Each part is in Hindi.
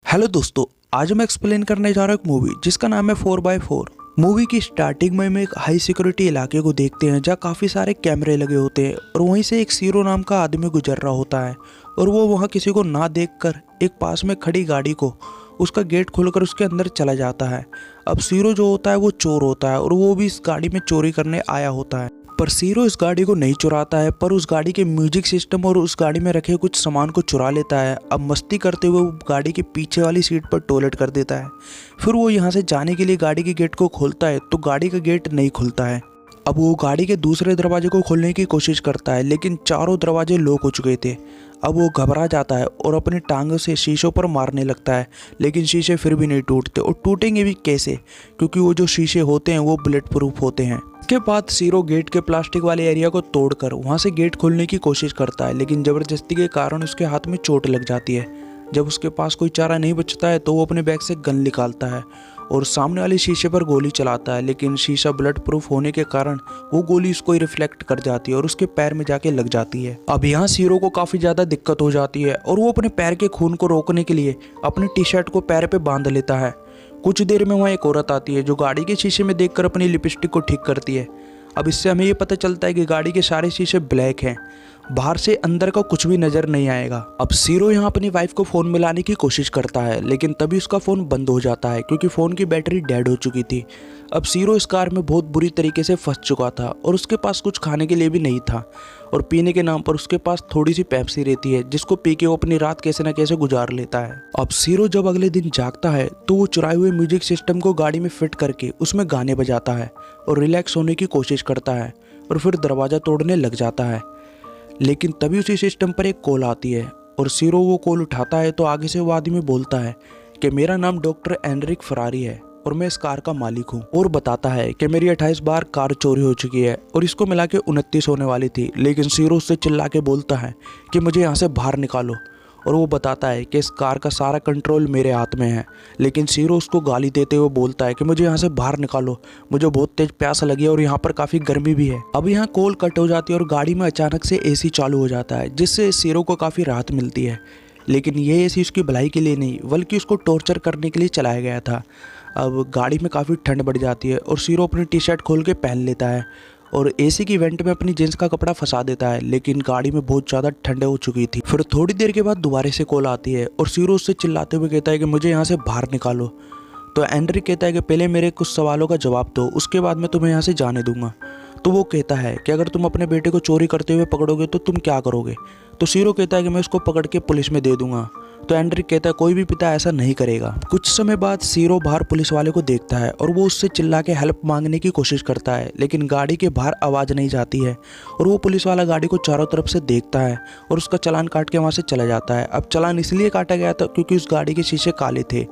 हेलो दोस्तों, आज मैं एक्सप्लेन करने जा रहा हूँ एक मूवी जिसका नाम है 4x4। मूवी की स्टार्टिंग में हम एक हाई सिक्योरिटी इलाके को देखते हैं जहाँ काफ़ी सारे कैमरे लगे होते हैं और वहीं से एक सीरो नाम का आदमी गुजर रहा होता है और वो वहाँ किसी को ना देखकर एक पास में खड़ी गाड़ी को उसका गेट खोलकर उसके अंदर चला जाता है। अब सीरो जो होता है वो चोर होता है और वो भी इस गाड़ी में चोरी करने आया होता है, पर सीरो इस गाड़ी को नहीं चुराता है पर उस गाड़ी के म्यूजिक सिस्टम और उस गाड़ी में रखे कुछ सामान को चुरा लेता है। अब मस्ती करते हुए वो गाड़ी के पीछे वाली सीट पर टॉयलेट कर देता है। फिर वो यहाँ से जाने के लिए गाड़ी के गेट को खोलता है तो गाड़ी का गेट नहीं खुलता है। अब वो गाड़ी के दूसरे दरवाजे को खोलने की कोशिश करता है लेकिन चारों दरवाजे लॉक हो चुके थे। अब वो घबरा जाता है और अपनी टांगों से शीशों पर मारने लगता है लेकिन शीशे फिर भी नहीं टूटते और टूटेंगे भी कैसे, क्योंकि वो जो शीशे होते हैं वो बुलेट प्रूफ होते हैं। इसके बाद सीरो गेट के प्लास्टिक वाले एरिया को तोड़कर वहाँ से गेट खोलने की कोशिश करता है लेकिन ज़बरदस्ती के कारण उसके हाथ में चोट लग जाती है। जब उसके पास कोई चारा नहीं बचता है तो वो अपने बैग से गन निकालता है और सामने वाले शीशे पर गोली चलाता है लेकिन शीशा बुलेट प्रूफ होने के कारण वो गोली उसको ही रिफ्लेक्ट कर जाती है और उसके पैर में जाके लग जाती है। अब यहाँ सीरो को काफ़ी ज़्यादा दिक्कत हो जाती है और वो अपने पैर के खून को रोकने के लिए अपनी टी शर्ट को पैर पे बांध लेता है। कुछ देर में वहाँ एक औरत आती है जो गाड़ी के शीशे में देखकर अपनी लिपस्टिक को ठीक करती है। अब इससे हमें ये पता चलता है कि गाड़ी के सारे शीशे ब्लैक हैं, बाहर से अंदर का कुछ भी नजर नहीं आएगा। अब सीरो यहाँ अपनी वाइफ को फ़ोन मिलाने की कोशिश करता है लेकिन तभी उसका फ़ोन बंद हो जाता है क्योंकि फ़ोन की बैटरी डेड हो चुकी थी। अब सीरो इस कार में बहुत बुरी तरीके से फंस चुका था और उसके पास कुछ खाने के लिए भी नहीं था और पीने के नाम पर उसके पास थोड़ी सी पेप्सी रहती है जिसको पी के वो अपनी रात कैसे न कैसे गुजार लेता है। अब सीरो जब अगले दिन जागता है तो वो चुराए हुए म्यूजिक सिस्टम को गाड़ी में फिट करके उसमें गाने बजाता है और रिलैक्स होने की कोशिश करता है और फिर दरवाज़ा तोड़ने लग जाता है। लेकिन तभी उसी सिस्टम पर एक कॉल आती है और सीरो वो कॉल उठाता है तो आगे से वो आदमी बोलता है कि मेरा नाम डॉक्टर एनरिक फरारी है और मैं इस कार का मालिक हूँ, और बताता है कि मेरी 28 बार कार चोरी हो चुकी है और इसको मिला के 29 होने वाली थी। लेकिन सीरो उससे चिल्ला के बोलता है कि मुझे यहाँ से बाहर निकालो और वो बताता है कि इस कार का सारा कंट्रोल मेरे हाथ में है। लेकिन सीरो उसको गाली देते हुए बोलता है कि मुझे यहाँ से बाहर निकालो, मुझे बहुत तेज प्यास लगी है और यहाँ पर काफ़ी गर्मी भी है। अब यहाँ कॉल कट हो जाती है और गाड़ी में अचानक से एसी चालू हो जाता है जिससे सीरो को काफ़ी राहत मिलती है। लेकिन ये एसी उसकी भलाई के लिए नहीं बल्कि उसको टॉर्चर करने के लिए चलाया गया था। अब गाड़ी में काफ़ी ठंड बढ़ जाती है और सीरो अपनी टी शर्ट खोल के पहन लेता है और एसी की वेंट में अपनी जींस का कपड़ा फंसा देता है लेकिन गाड़ी में बहुत ज़्यादा ठंड हो चुकी थी। फिर थोड़ी देर के बाद दोबारा से कॉल आती है और सीरो उससे चिल्लाते हुए कहता है कि मुझे यहाँ से बाहर निकालो। तो एंड्रिक कहता है कि पहले मेरे कुछ सवालों का जवाब दो, उसके बाद मैं तुम्हें यहाँ से जाने दूंगा। तो वो कहता है कि अगर तुम अपने बेटे को चोरी करते हुए पकड़ोगे तो तुम क्या करोगे। तो सीरो कहता है कि मैं उसको पकड़ के पुलिस में दे दूंगा। तो एंड्रिक कहता है कोई भी पिता ऐसा नहीं करेगा। कुछ समय बाद सीरो बाहर पुलिस वाले को देखता है और वो उससे चिल्ला के हेल्प मांगने की कोशिश करता है लेकिन गाड़ी के बाहर आवाज़ नहीं जाती है और वो पुलिस वाला गाड़ी को चारों तरफ से देखता है और उसका चालान काट के वहाँ से चला जाता है। अब चालान इसलिए काटा गया था क्योंकि उस गाड़ी के शीशे काले थे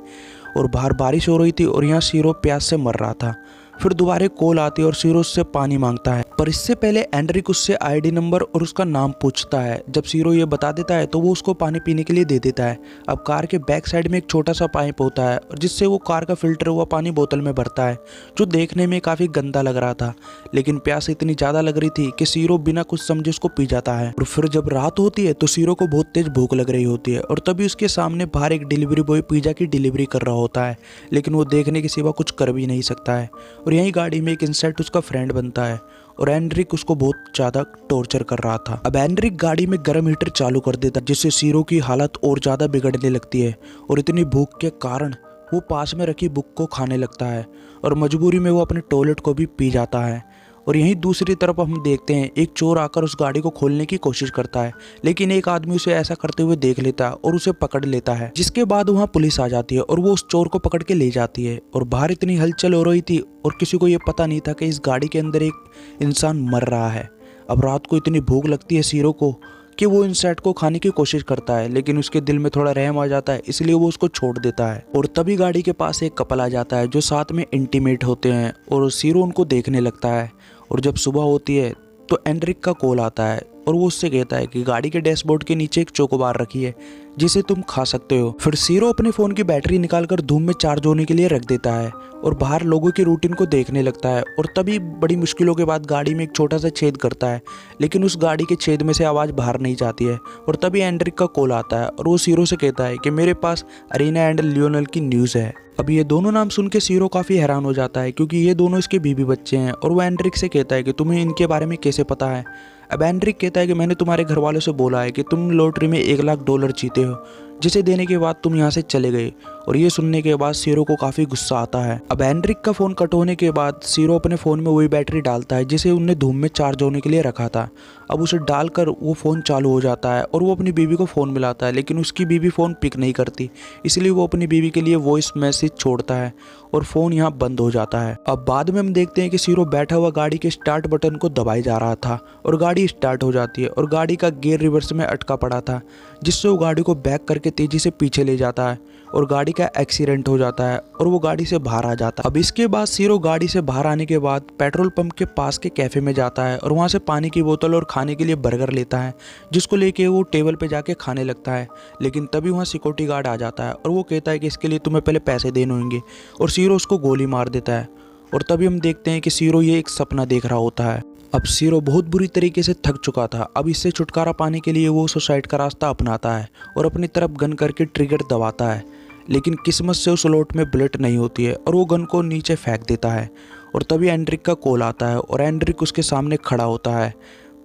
और बाहर बारिश हो रही थी और यहाँ सीरो प्यास से मर रहा था। फिर दोबारा कॉल आती है और सीरो उससे पानी मांगता है, पर इससे पहले एंड्रिक उससे आईडी नंबर और उसका नाम पूछता है। जब सीरो ये बता देता है तो वो उसको पानी पीने के लिए दे देता है। अब कार के बैक साइड में एक छोटा सा पाइप होता है और जिससे वो कार का फिल्टर हुआ पानी बोतल में भरता है जो देखने में काफ़ी गंदा लग रहा था। लेकिन प्यास इतनी ज़्यादा लग रही थी कि सीरो बिना कुछ समझे उसको पी जाता है। और फिर जब रात होती है तो सीरो को बहुत तेज भूख लग रही होती है और तभी उसके सामने बाहर एक डिलीवरी बॉय पिज़्ज़ा की डिलीवरी कर रहा होता है लेकिन वो देखने के सिवा कुछ कर भी नहीं सकता है। और यही गाड़ी में एक इंसेक्ट उसका फ्रेंड बनता है और एंड्रिक उसको बहुत ज़्यादा टॉर्चर कर रहा था। अब एंड्रिक गाड़ी में गर्म हीटर चालू कर देता है जिससे सीरो की हालत और ज़्यादा बिगड़ने लगती है और इतनी भूख के कारण वो पास में रखी बुक को खाने लगता है और मजबूरी में वो अपने टॉयलेट को भी पी जाता है। और यहीं दूसरी तरफ हम देखते हैं एक चोर आकर उस गाड़ी को खोलने की कोशिश करता है लेकिन एक आदमी उसे ऐसा करते हुए देख लेता है और उसे पकड़ लेता है, जिसके बाद वहाँ पुलिस आ जाती है और वो उस चोर को पकड़ के ले जाती है। और बाहर इतनी हलचल हो रही थी और किसी को ये पता नहीं था कि इस गाड़ी के अंदर एक इंसान मर रहा है। अब रात को इतनी भूख लगती है सीरो को कि वो इंसेक्ट को खाने की कोशिश करता है लेकिन उसके दिल में थोड़ा रहम आ जाता है इसलिए वो उसको छोड़ देता है। और तभी गाड़ी के पास एक कपल आ जाता है जो साथ में इंटीमेट होते हैं और सीरो उनको देखने लगता है। और जब सुबह होती है तो एंड्रिक का कॉल आता है और वो उससे कहता है कि गाड़ी के डैशबोर्ड के नीचे एक चोकोबार रखी है जिसे तुम खा सकते हो। फिर सीरो अपने फ़ोन की बैटरी निकालकर धूम में चार्ज होने के लिए रख देता है और बाहर लोगों की रूटीन को देखने लगता है। और तभी बड़ी मुश्किलों के बाद गाड़ी में एक छोटा सा छेद करता है, लेकिन उस गाड़ी के छेद में से आवाज़ बाहर नहीं जाती है। और तभी एंड्रिक का कॉल आता है और वो सीरो से कहता है कि मेरे पास अरीना एंड लियोनेल की न्यूज़ है। अब ये दोनों नाम सुन के सीरो काफ़ी हैरान हो जाता है क्योंकि ये दोनों इसके बीवी बच्चे हैं। और वो एंड्रिक से कहता है कि तुम्हें इनके बारे में कैसे पता है। अब एंड्रिक कहता है कि मैंने तुम्हारे घर वालों से बोला है कि तुम लॉटरी में $1,00,000 जीते हो, जिसे देने के बाद तुम यहाँ से चले गए। और ये सुनने के बाद सीरो को काफ़ी गुस्सा आता है। अब एंड्रिक का फ़ोन कट होने के बाद सीरो अपने फ़ोन में वही बैटरी डालता है जिसे उनने धूम में चार्ज होने के लिए रखा था। अब उसे डालकर वो फ़ोन चालू हो जाता है और वो अपनी बीवी को फ़ोन मिलाता है, लेकिन उसकी बीवी फ़ोन पिक नहीं करती, इसलिए वो अपनी बीवी के लिए वॉइस मैसेज छोड़ता है और फ़ोन यहाँ बंद हो जाता है। अब बाद में हम देखते हैं कि सीरो बैठा हुआ गाड़ी के स्टार्ट बटन को दबाए जा रहा था और गाड़ी स्टार्ट हो जाती है और गाड़ी का गियर रिवर्स में अटका पड़ा था, जिससे वो गाड़ी को बैक करके तेज़ी से पीछे ले जाता है और गाड़ी का एक्सीडेंट हो जाता है और वो गाड़ी से बाहर आ जाता है। अब इसके बाद सीरो गाड़ी से बाहर आने के बाद पेट्रोल पंप के पास के कैफ़े में जाता है और वहाँ से पानी की बोतल और खाने के लिए बर्गर लेता है, जिसको लेके वो टेबल पे जाके खाने लगता है। लेकिन तभी वहाँ सिक्योरिटी गार्ड आ जाता है और वो कहता है कि इसके लिए तुम्हें पहले पैसे देने होंगे और सीरो उसको गोली मार देता है। और तभी हम देखते हैं कि सीरो ये एक सपना देख रहा होता है। अब सीरो बहुत बुरी तरीके से थक चुका था। अब इससे छुटकारा पाने के लिए वो सुसाइड का रास्ता अपनाता है और अपनी तरफ गन करके ट्रिगर दबाता है, लेकिन किस्मत से उस लोट में बुलेट नहीं होती है और वो गन को नीचे फेंक देता है। और तभी एंड्रिक का कॉल आता है और एंड्रिक उसके सामने खड़ा होता है,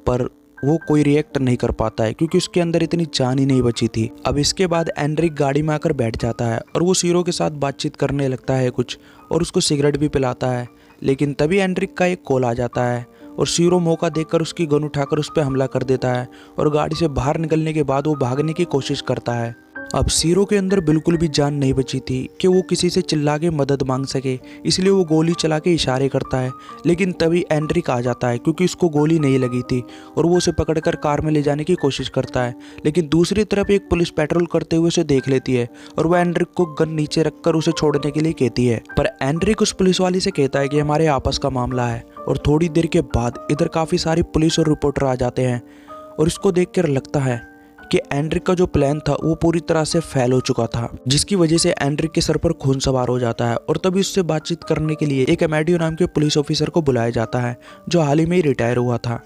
पर वो कोई रिएक्ट नहीं कर पाता है क्योंकि उसके अंदर इतनी जान ही नहीं बची थी। अब इसके बाद एंड्रिक गाड़ी में आकर बैठ जाता है और वो सीरो के साथ बातचीत करने लगता है कुछ, और उसको सिगरेट भी पिलाता है। लेकिन तभी एंड्रिक का एक कॉल आ जाता है और सीरो मौका देखकर उसकी गन उठाकर उस पर हमला कर देता है और गाड़ी से बाहर निकलने के बाद वो भागने की कोशिश करता है। अब सीरो के अंदर बिल्कुल भी जान नहीं बची थी कि वो किसी से चिल्ला के मदद मांग सके, इसलिए वो गोली चला के इशारे करता है। लेकिन तभी एंड्रिक आ जाता है क्योंकि उसको गोली नहीं लगी थी और वो उसे पकड़कर कार में ले जाने की कोशिश करता है। लेकिन दूसरी तरफ एक पुलिस पेट्रोल करते हुए उसे देख लेती है और वह एंड्रिक को गन नीचे रखकर उसे छोड़ने के लिए कहती है, पर एंड्रिक उस पुलिस वाली से कहता है कि हमारे आपस का मामला है। और थोड़ी देर के बाद इधर काफ़ी सारी पुलिस और रिपोर्टर आ जाते हैं और इसको देखकर लगता है कि एंड्रिक का जो प्लान था वो पूरी तरह से फेल हो चुका था, जिसकी वजह से एंड्रिक के सर पर खून सवार हो जाता है। और तभी उससे बातचीत करने के लिए एक एमेडियो नाम के पुलिस ऑफिसर को बुलाया जाता है जो हाल ही में ही रिटायर हुआ था।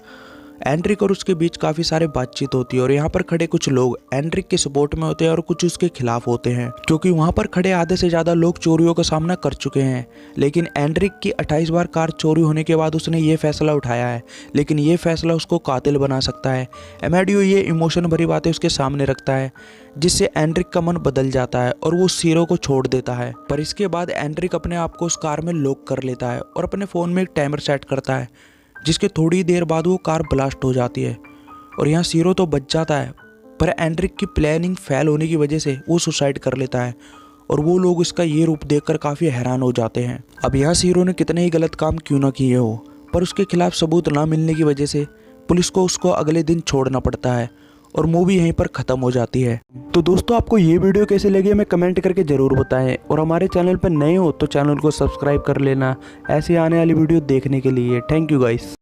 एंड्रिक और उसके बीच काफ़ी सारे बातचीत होती है और यहाँ पर खड़े कुछ लोग एंड्रिक के सपोर्ट में होते हैं और कुछ उसके खिलाफ होते हैं, क्योंकि वहाँ पर खड़े आधे से ज़्यादा लोग चोरियों का सामना कर चुके हैं। लेकिन एंड्रिक की 28 बार कार चोरी होने के बाद उसने ये फैसला उठाया है, लेकिन ये फैसला उसको कातिल बना सकता है। एमेडियो ये इमोशन भरी बातें उसके सामने रखता है, जिससे एंड्रिक का मन बदल जाता है और वो सीरो को छोड़ देता है। पर इसके बाद एंड्रिक अपने आप को उस कार में लॉक कर लेता है और अपने फ़ोन में एक टाइमर सेट करता है, जिसके थोड़ी देर बाद वो कार ब्लास्ट हो जाती है। और यहाँ सीरो तो बच जाता है, पर एंड्रिक की प्लानिंग फेल होने की वजह से वो सुसाइड कर लेता है और वो लोग इसका ये रूप देखकर काफ़ी हैरान हो जाते हैं। अब यहाँ सीरो ने कितने ही गलत काम क्यों ना किए हो, पर उसके खिलाफ सबूत ना मिलने की वजह से पुलिस को उसको अगले दिन छोड़ना पड़ता है और मूवी यहीं पर ख़त्म हो जाती है। तो दोस्तों, आपको ये वीडियो कैसे लगी हमें कमेंट करके ज़रूर बताएं और हमारे चैनल पर नए हो तो चैनल को सब्सक्राइब कर लेना ऐसे आने वाली वीडियो देखने के लिए। Thank you guys.